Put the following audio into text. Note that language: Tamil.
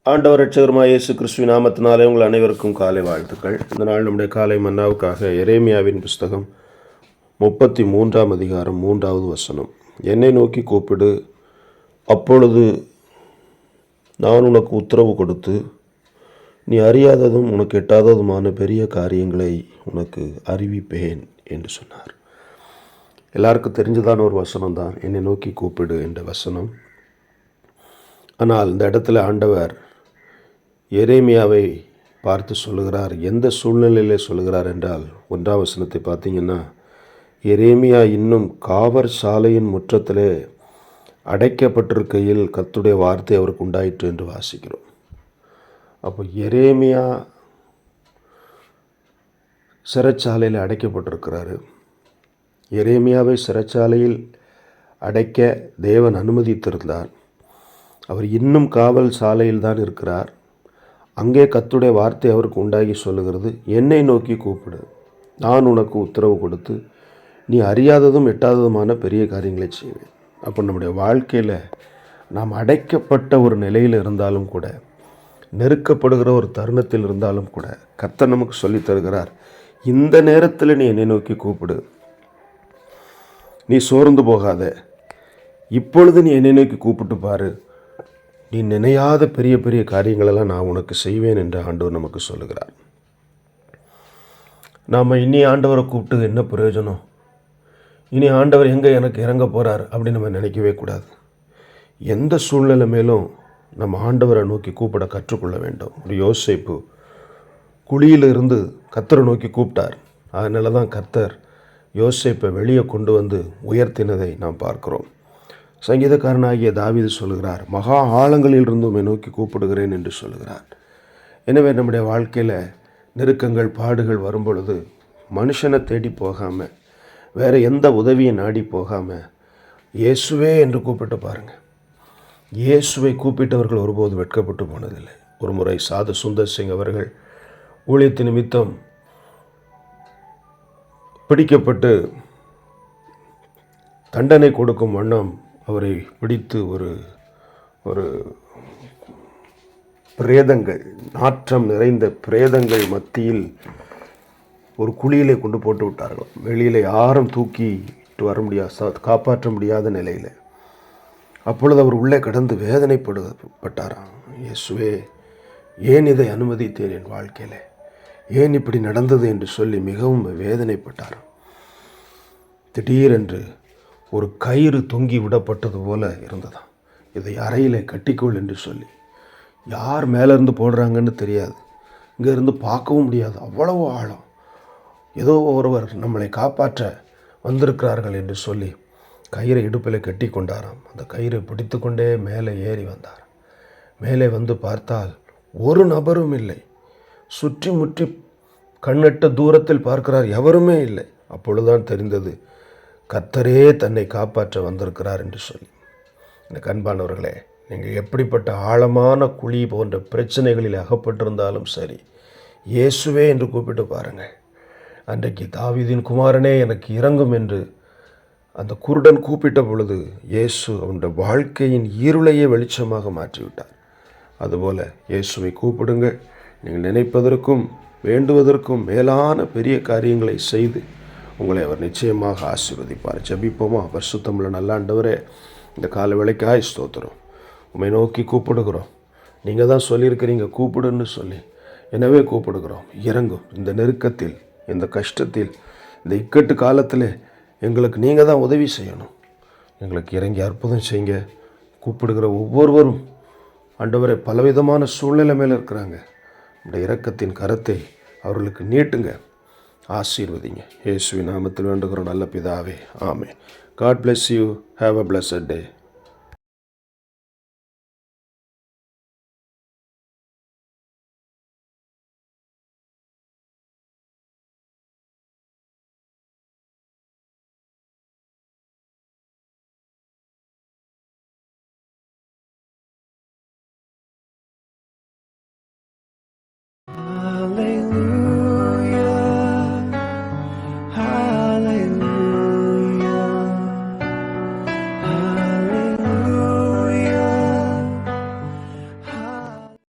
ஆண்டவர் இரட்சகருமாய் இயேசு கிறிஸ்துவின் நாமத்தினாலே உங்கள் அனைவருக்கும் காலை வாழ்த்துக்கள். இந்த நாள் நம்முடைய காலை மன்னாவுக்காக எரேமியாவின் புஸ்தகம் 33ஆம் அதிகாரம் 3வது வசனம். என்னை நோக்கி கூப்பிடு, அப்பொழுது நான் உனக்கு உத்தரவு கொடுத்து நீ அறியாததும் உனக்கு எட்டாததுமான பெரிய காரியங்களை உனக்கு அறிவிப்பேன் என்று சொன்னார். எல்லாருக்கும் தெரிஞ்சதான ஒரு வசனம் தான் என்னை நோக்கி கூப்பிடு என்ற வசனம். ஆனால் இந்த இடத்துல ஆண்டவர் எரேமியாவை பார்த்து சொல்லுகிறார். எந்த சூழ்நிலையிலே சொல்லுகிறார் என்றால், 1ஆம் வசனத்தை பார்த்தீங்கன்னா, எரேமியா இன்னும் காவற் சாலையின் முற்றத்திலே அடைக்கப்பட்டிருக்கையில் கர்த்தருடைய வார்த்தை அவருக்கு உண்டாயிற்று என்று வாசிக்கிறோம். அப்போ எரேமியா சிறைச்சாலையில் அடைக்கப்பட்டிருக்கிறாரு. எரேமியாவை சிறைச்சாலையில் அடைக்க தேவன் அனுமதித்திருந்தார். அவர் இன்னும் காவல் சாலையில் தான் இருக்கிறார். அங்கே கர்த்தருடைய வார்த்தை அவருக்கு உண்டாகி சொல்லுகிறது, என்னை நோக்கி கூப்பிடு, நான் உனக்கு உத்தரவு கொடுத்து நீ அறியாததும் எட்டாததுமான பெரிய காரியங்களை செய்வேன். அப்போ நம்முடைய வாழ்க்கையில் நாம் அடைக்கப்பட்ட ஒரு நிலையில் இருந்தாலும் கூட, நெருக்கப்படுகிற ஒரு தருணத்தில் இருந்தாலும் கூட, கர்த்தர் நமக்கு சொல்லித் தருகிறார், இந்த நேரத்தில் நீ என்னை நோக்கி கூப்பிடு, நீ சோர்ந்து போகாத, இப்பொழுது நீ என்னை நோக்கி கூப்பிட்டு பாரு, நீ நினையாத பெரிய பெரிய காரியங்களெல்லாம் நான் உனக்கு செய்வேன் என்று ஆண்டவர் நமக்கு சொல்லுகிறார். நாம் இனி ஆண்டவரை கூப்பிட்டு என்ன பிரயோஜனம், இனி ஆண்டவர் எங்கே எனக்கு இறங்க போகிறார் அப்படின்னு நம்ம நினைக்கவே கூடாது. எந்த சூழ்நிலை மேலும் நம்ம ஆண்டவரை நோக்கி கூப்பிட கற்றுக்கொள்ள வேண்டும். ஒரு யோசேப்பு குழியிலிருந்து கர்த்தரை நோக்கி கூப்பிட்டார். அதனால தான் கர்த்தர் யோசேப்பை வெளியே கொண்டு வந்து உயர்த்தினதை நாம் பார்க்கிறோம். சங்கீதக்காரனாகிய தாவீது சொல்கிறார், மகா ஆழங்களில் இருந்து உம்மை நோக்கி கூப்பிடுகிறேன் என்று சொல்கிறார். எனவே நம்முடைய வாழ்க்கையில் நெருக்கங்கள் பாடுகள் வரும்பொழுது மனுஷனை தேடி போகாமல், வேறு எந்த உதவியை நாடி போகாமல், இயேசுவே என்று கூப்பிட்டு பாருங்கள். இயேசுவை கூப்பிட்டவர்கள் ஒருபோது வெட்கப்பட்டு போனதில்லை. ஒரு முறை சாது சுந்தர் சிங் அவர்கள் ஊழியத்து நிமித்தம் பிடிக்கப்பட்டு தண்டனை கொடுக்கும் வண்ணம் அவரை பிடித்து ஒரு பிரேதங்கள், நாற்றம் நிறைந்த பிரேதங்கள் மத்தியில் ஒரு குழியிலே கொண்டு போட்டு விட்டார்கள். வெளியில் யாரும் தூக்கிட்டு வர முடியாது, காப்பாற்ற முடியாத நிலையில். அப்பொழுது அவர் உள்ளே கடந்து வேதனைப்பட்டாராம். இயேசுவே, ஏன் இதை அனுமதித்தேன் என் வாழ்க்கையில், ஏன் இப்படி நடந்தது என்று சொல்லி மிகவும் வேதனைப்பட்டாராம். திடீரென்று ஒரு கயிறு தொங்கி விடப்பட்டது போல இருந்ததாம். இதை அறையில் கட்டிக்கொள் என்று சொல்லி, யார் மேலேருந்து போடுறாங்கன்னு தெரியாது, இங்கேருந்து பார்க்கவும் முடியாது, அவ்வளவு ஆழம். ஏதோ ஒருவர் நம்மளை காப்பாற்ற வந்திருக்கிறார்கள் என்று சொல்லி கயிறை இடுப்பில் கட்டி கொண்டாராம். அந்த கயிறை பிடித்து கொண்டே மேலே ஏறி வந்தார். மேலே வந்து பார்த்தால் ஒரு நபரும் இல்லை. சுற்றி முற்றி கண்ணெட்ட தூரத்தில் பார்க்கிறார், எவருமே இல்லை. அப்பொழுதுதான் தெரிந்தது, கர்த்தரே தன்னை காப்பாற்ற வந்திருக்கிறார் என்று சொல்லி. எனக்கு அன்பானவர்களே, நீங்கள் எப்படிப்பட்ட ஆழமான குழி போன்ற பிரச்சனைகளில் அகப்பட்டிருந்தாலும் சரி, இயேசுவே என்று கூப்பிட்டு பாருங்கள். அன்றைக்கு தாவீதின் குமாரனே எனக்கு இறங்கும் என்று அந்த குருடன் கூப்பிட்ட பொழுது இயேசு அவனுடைய வாழ்க்கையின் இருளையே வெளிச்சமாக மாற்றிவிட்டார். அதுபோல் இயேசுவை கூப்பிடுங்கள். நீங்கள் நினைப்பதற்கும் வேண்டுவதற்கும் மேலான பெரிய காரியங்களை செய்து உங்களை அவர் நிச்சயமாக ஆசீர்வதிப்பார். ஜெபிப்போமா? பரிசுத்தமுள்ள நல்ல ஆண்டவரே, இந்த கால வேளைக்காய் ஸ்தோத்திரம். உம்மை நோக்கி கூப்பிடுகிறோம். நீங்கள் தான் சொல்லியிருக்கிறீங்க கூப்பிடுன்னு சொல்லி. எனவே கூப்பிடுகிறோம். இறங்கும். இந்த நெருக்கத்தில், இந்த கஷ்டத்தில், இந்த இக்கட்டு காலத்தில் எங்களுக்கு நீங்கள் தான் உதவி செய்யணும். எங்களுக்கு இறங்கி அற்புதம் செய்யுங்க. கூப்பிடுகிற ஒவ்வொருவரும் ஆண்டவரே பலவிதமான சூழ்நிலை மேலே இருக்கிறாங்க. இந்த இரக்கத்தின் கரத்தை அவர்களுக்கு நீட்டுங்க, ஆசீர்வதிங்க. இயேசுவின் நாமத்தில் வேண்டுகிறோம் நல்ல பிதாவே, ஆமென். God bless you. Have a blessed day.